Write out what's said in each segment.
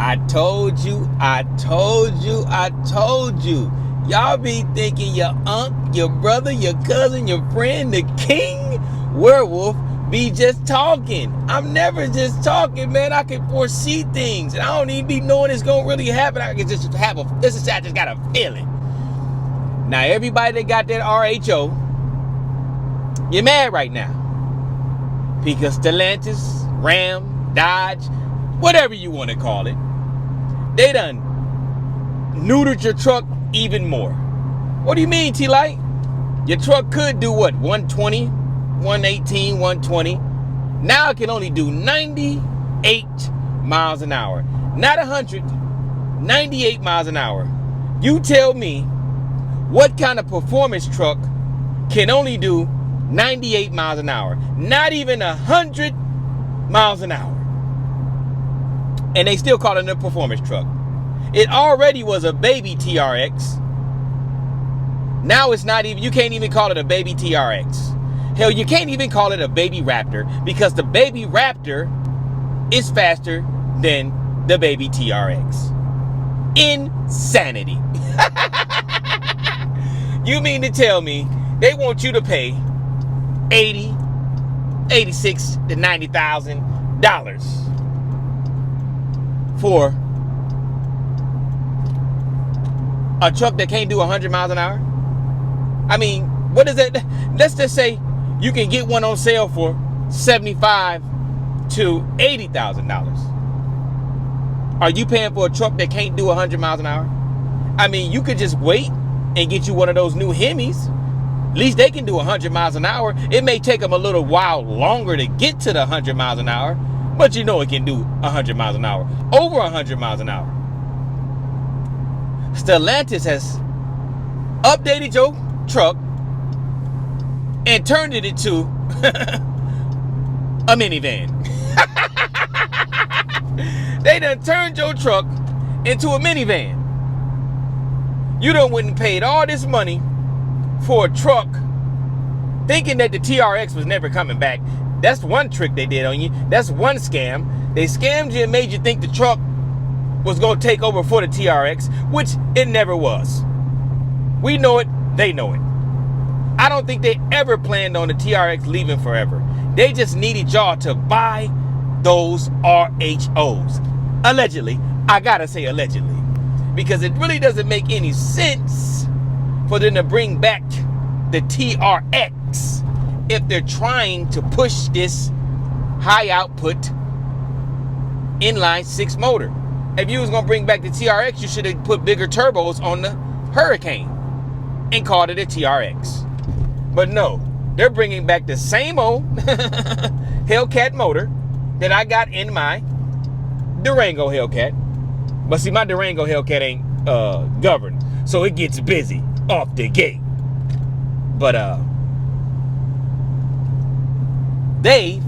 I told you. Y'all be thinking your aunt, your brother, your cousin, your friend, the king werewolf be just talking. I'm never just talking, man. I can foresee things. And I don't even be knowing it's going to really happen. I can just have I just got a feeling. Now, everybody that got that RHO, you're mad right now. Because Stellantis, Ram, Dodge, whatever you want to call it, they done neutered your truck even more. What do you mean, T-Light? Your truck could do what? 120, 118, 120. Now it can only do 98 miles an hour. Not 100, 98 miles an hour. You tell me what kind of performance truck can only do 98 miles an hour? Not even 100 miles an hour. And they still call it a performance truck. It already was a baby TRX. Now it's not even, you can't even call it a baby TRX. Hell, you can't even call it a baby Raptor because the baby Raptor is faster than the baby TRX. Insanity. You mean to tell me they want you to pay $80, $86 to $90,000 for a truck that can't do 100 miles an hour? I mean, what is that? Let's just say you can get one on sale for $75,000 to $80,000. Are you paying for a truck that can't do 100 miles an hour? I mean, you could just wait and get you one of those new Hemis. At least they can do 100 miles an hour. It may take them a little while longer to get to the 100 miles an hour, but you know it can do 100 miles an hour. Over 100 miles an hour. Stellantis has updated your truck and turned it into a minivan. They done turned your truck into a minivan. You done went and paid all this money for a truck thinking that the TRX was never coming back. That's one trick they did on you. That's one scam. They scammed you and made you think the truck was going to take over for the TRX, which it never was. We know it. They know it. I don't think they ever planned on the TRX leaving forever. They just needed y'all to buy those RHOs. Allegedly. I gotta say allegedly. Because it really doesn't make any sense for them to bring back the TRX if they're trying to push this high output inline 6 motor. If you was gonna bring back the TRX, you should have put bigger turbos on the Hurricane and called it a TRX. But no, they're bringing back the same old Hellcat motor that I got in my Durango Hellcat. But see, my Durango Hellcat ain't governed, so it gets busy off the gate. But they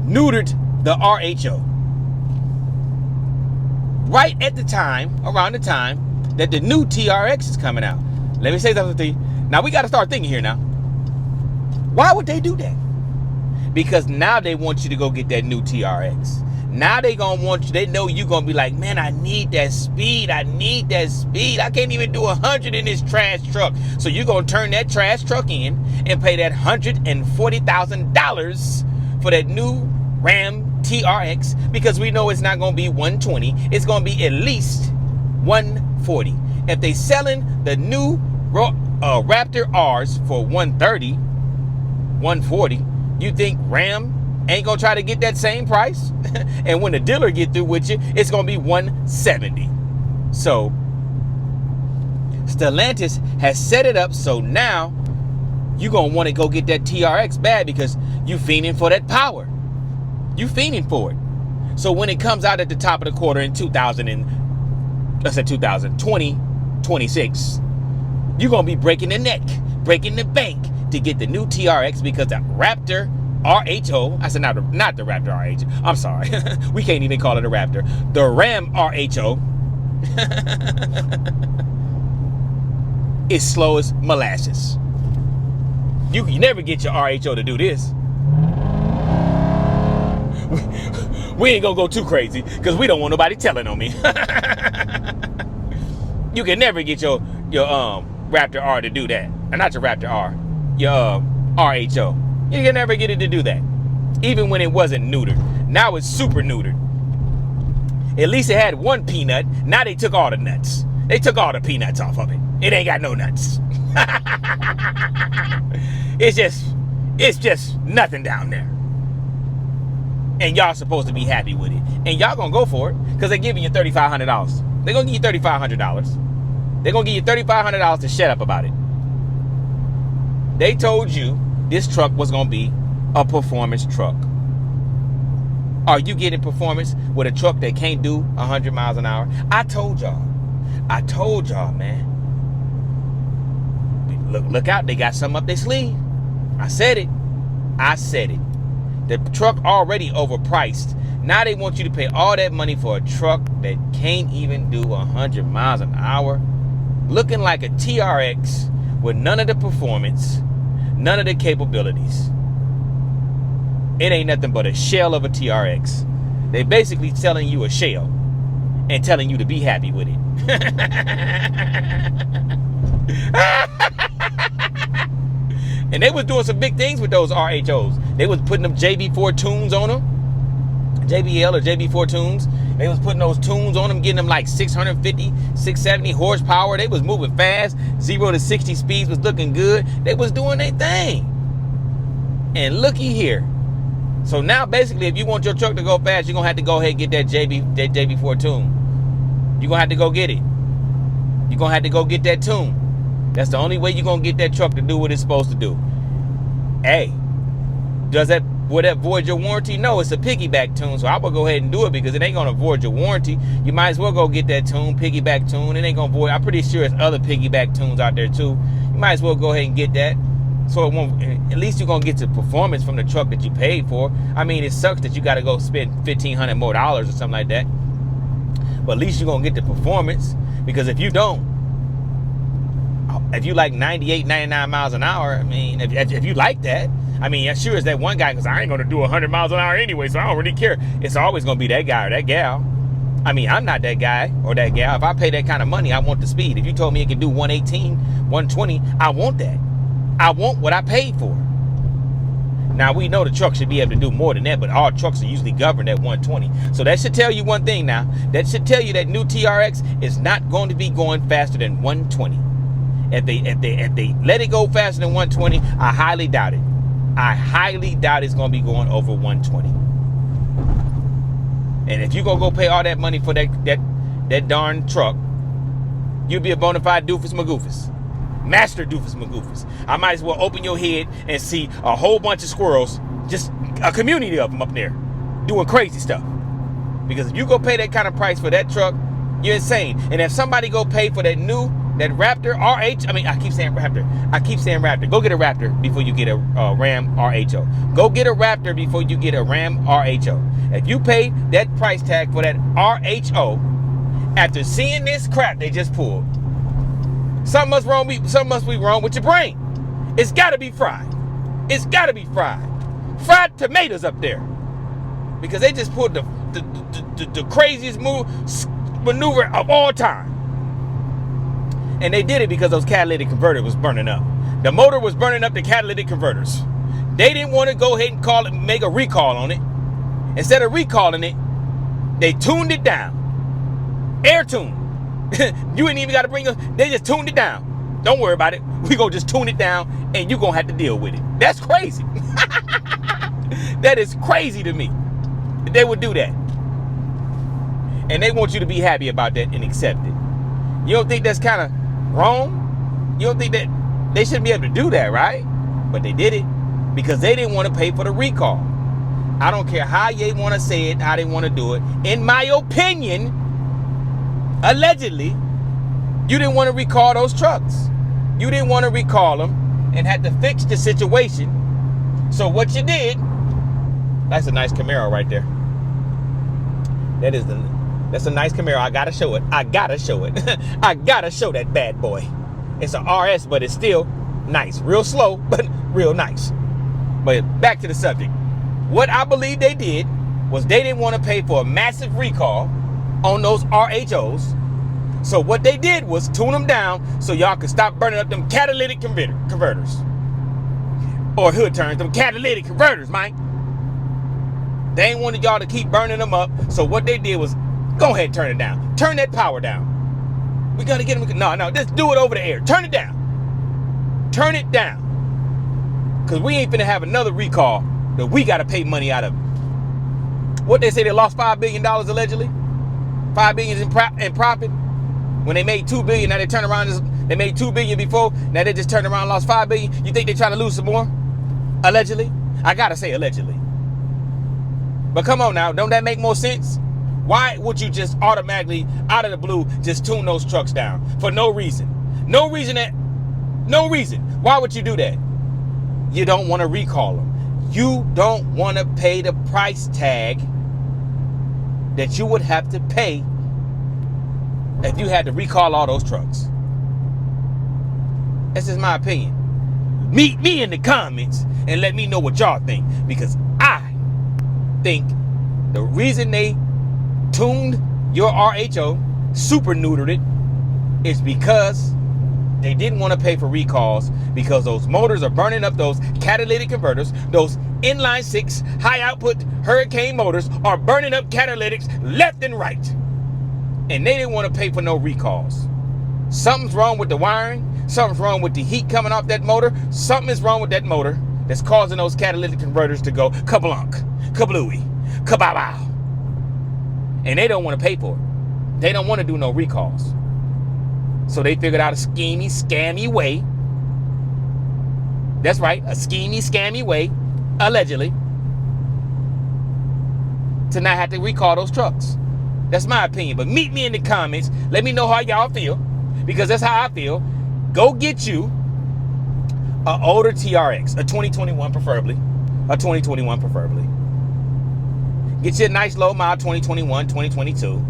neutered the RHO right at the time, around the time that the new TRX is coming out. Let me say something to you. Now we got to start thinking here now. Why would they do that? Because now they want you to go get that new TRX. Now they gonna want you, they know you gonna be like, man, I need that speed. I need that speed. I can't even do 100 in this trash truck. So you're gonna turn that trash truck in and pay that $140,000 for that new Ram TRX, because we know it's not gonna be 120. It's gonna be at least 140. If they selling the new Raptor R's for 130, 140, you think Ram ain't gonna try to get that same price? And when the dealer get through with you, it's gonna be 170. So Stellantis has set it up so now you gonna want to go get that TRX bad because you fiending for that power. You fiending for it. So when it comes out at the top of the quarter in 2026, you're gonna be breaking the neck, breaking the bank to get the new TRX, because the Raptor RHO, I said not the Raptor RHO, I'm sorry. We can't even call it a Raptor. The Ram RHO is slow as molasses. You never get your RHO to do this. We ain't gonna go too crazy because we don't want nobody telling on me. You can never get your Raptor R to do that. And not your Raptor R, your RHO. You can never get it to do that. Even when it wasn't neutered. Now it's super neutered. At least it had one peanut. Now they took all the nuts. They took all the peanuts off of it. It ain't got no nuts. It's just nothing down there. And y'all supposed to be happy with it. And y'all gonna go for it because they're giving you $3,500. They're gonna give you $3,500. They're gonna give you $3,500 to shut up about it. They told you this truck was gonna be a performance truck. Are you getting performance with a truck that can't do 100 miles an hour? I told y'all, man. Look out, they got something up their sleeve. I said it. The truck already overpriced. Now they want you to pay all that money for a truck that can't even do 100 miles an hour. Looking like a TRX with none of the performance, none of the capabilities. It ain't nothing but a shell of a TRX. They basically telling you a shell and telling you to be happy with it. And they was doing some big things with those RHOs. They was putting them JB4 tunes on them. JBL or JB4 tunes. They was putting those tunes on them, getting them like 650, 670 horsepower. They was moving fast. 0 to 60 speeds was looking good. They was doing their thing. And looky here. So now basically if you want your truck to go fast, you're going to have to go ahead and get that JB4 tune. You're going to have to go get it. You're going to have to go get that tune. That's the only way you're going to get that truck to do what it's supposed to do. Hey, would that void your warranty? No, it's a piggyback tune, so I will go ahead and do it because it ain't going to void your warranty. You might as well go get that tune, piggyback tune. It ain't going to void. I'm pretty sure there's other piggyback tunes out there too. You might as well go ahead and get that. So it won't, at least you're going to get the performance from the truck that you paid for. I mean, it sucks that you got to go spend $1,500 more or something like that. But at least you're going to get the performance, because if you don't, if you like 98, 99 miles an hour, I mean, if you like that, I mean, sure as that one guy, because I ain't going to do 100 miles an hour anyway, so I don't really care. It's always going to be that guy or that gal. I mean, I'm not that guy or that gal. If I pay that kind of money, I want the speed. If you told me it could do 118, 120, I want that. I want what I paid for. Now, we know the truck should be able to do more than that, but all trucks are usually governed at 120. So that should tell you one thing now. That should tell you that new TRX is not going to be going faster than 120. If they let it go faster than 120, I highly doubt it. I highly doubt it's going to be going over 120. And if you're going to go pay all that money for that darn truck, you'll be a bona fide doofus magoofus. Master doofus magoofus. I might as well open your head and see a whole bunch of squirrels, just a community of them up there doing crazy stuff. Because if you go pay that kind of price for that truck, you're insane. And if somebody go pay for that Raptor RH, I mean, I keep saying Raptor. Go get a Raptor before you get a Ram RHO. Go get a Raptor before you get a Ram RHO. If you pay that price tag for that RHO after seeing this crap they just pulled, something must be wrong with your brain. It's got to be fried. It's got to be fried. Fried tomatoes up there, because they just pulled the craziest maneuver of all time. And they did it because those catalytic converters was burning up. The motor was burning up the catalytic converters. They didn't want to go ahead and make a recall on it. Instead of recalling it, they tuned it down. Air tune. You ain't even got to bring us. They just tuned it down. Don't worry about it. We gonna just tune it down, and you gonna have to deal with it. That's crazy. That is crazy to me. They would do that, and they want you to be happy about that and accept it. You don't think that's kind of wrong? You don't think that they shouldn't be able to do that, right? But they did it because they didn't want to pay for the recall. I don't care how they want to say it, how they want to do it. In my opinion, allegedly, you didn't want to recall those trucks. You didn't want to recall them and had to fix the situation. So what you did, that's a nice Camaro right there. That's a nice Camaro. I gotta show it. I gotta show that bad boy. It's an RS, but it's still nice. Real slow, but real nice. But back to the subject. What I believe they did was they didn't want to pay for a massive recall on those RHOs. So what they did was tune them down so y'all could stop burning up them catalytic converters. Or hood turns, them catalytic converters, Mike. They ain't wanted y'all to keep burning them up. So what they did was, go ahead and turn it down. Turn that power down. We got to get them. No, just do it over the air. Turn it down. Turn it down. Because we ain't finna have another recall that we got to pay money out of. What they say, they lost $5 billion allegedly? $5 billion in profit? When they made $2 billion, now they turn around, they made $2 billion before, now they just turned around and lost $5 billion. You think they're trying to lose some more? Allegedly? I gotta say allegedly. But come on now, don't that make more sense? Why would you just automatically, out of the blue, just tune those trucks down? For no reason. No reason. Why would you do that? You don't want to recall them. You don't want to pay the price tag that you would have to pay if you had to recall all those trucks. That's just my opinion. Meet me in the comments and let me know what y'all think, because I think the reason they tuned your RHO, super neutered it, is because they didn't want to pay for recalls, because those motors are burning up, those catalytic converters, those inline 6 high output Hurricane motors are burning up catalytics left and right. And they didn't want to pay for no recalls. Something's wrong with the wiring. Something's wrong with the heat coming off that motor. Something is wrong with that motor that's causing those catalytic converters to go kablunk, kablooey, kabow. And they don't want to pay for it. They don't want to do no recalls. So they figured out a schemy, scammy way. That's right, a schemy, scammy way, allegedly, to not have to recall those trucks. That's my opinion. But meet me in the comments. Let me know how y'all feel, because that's how I feel. Go get you an older TRX, a 2021 preferably. A 2021 preferably. Get you a nice low mile 2021, 2022.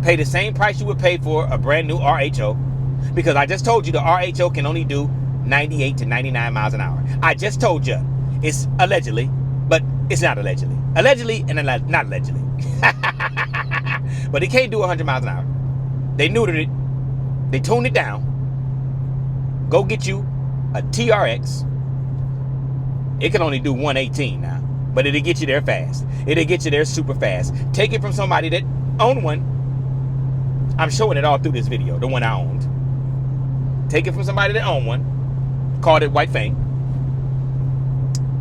Pay the same price you would pay for a brand new RHO, because I just told you the RHO can only do 98 to 99 miles an hour. I just told you it's allegedly, but it's not allegedly. Allegedly and not allegedly. But it can't do 100 miles an hour. They neutered it. They tuned it down. Go get you a TRX. It can only do 118 now, but it'll get you there fast. It'll get you there super fast. Take it from somebody that owned one. I'm showing it all through this video, the one I owned. Take it from somebody that owned one. Called it White Fang.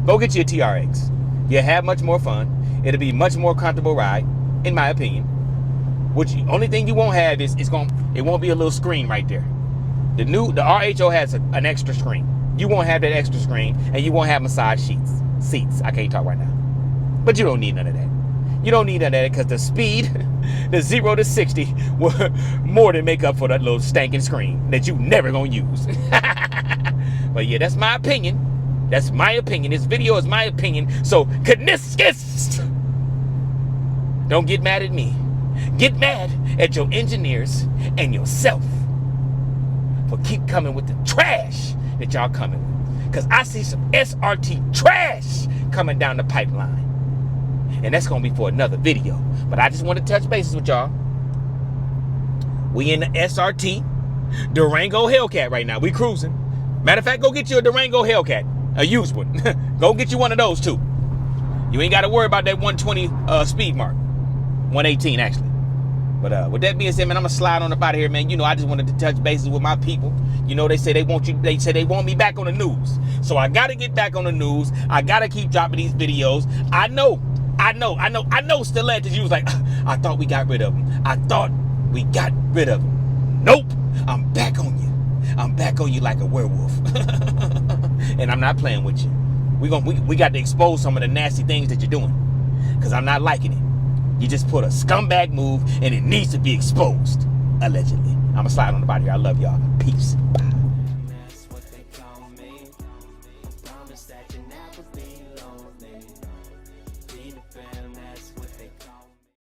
Go get you a TRX. You'll have much more fun. It'll be much more comfortable ride, in my opinion. Which the only thing you won't have is it won't be a little screen right there. The RHO has an extra screen. You won't have that extra screen, and you won't have massage seats. I can't talk right now. But you don't need none of that. You don't need none of that, because the speed, the 0 to 60, will more than make up for that little stankin' screen that you never gonna use. But yeah, that's my opinion. That's my opinion. This video is my opinion. So, kniskus! Don't get mad at me. Get mad at your engineers and yourself for keep coming with the trash that y'all coming with. Because I see some SRT trash coming down the pipeline. And that's going to be for another video. But I just want to touch bases with y'all. We in the SRT Durango Hellcat right now. We cruising. Matter of fact, go get you a Durango Hellcat. A used one. Go get you one of those too. You ain't got to worry about that 120 speed mark. 118 actually. But with that being said, man, I'm gonna slide on up out of here, man. You know, I just wanted to touch bases with my people. You know, they say they want me back on the news. So I gotta get back on the news. I gotta keep dropping these videos. I know Stellantis, you was like, I thought we got rid of them. I thought we got rid of them. Nope. I'm back on you. I'm back on you like a werewolf. And I'm not playing with you. We got to expose some of the nasty things that you're doing, because I'm not liking it. You just put a scumbag move, and it needs to be exposed. Allegedly. I'm going to slide on the body here. I love y'all. Peace. Bye.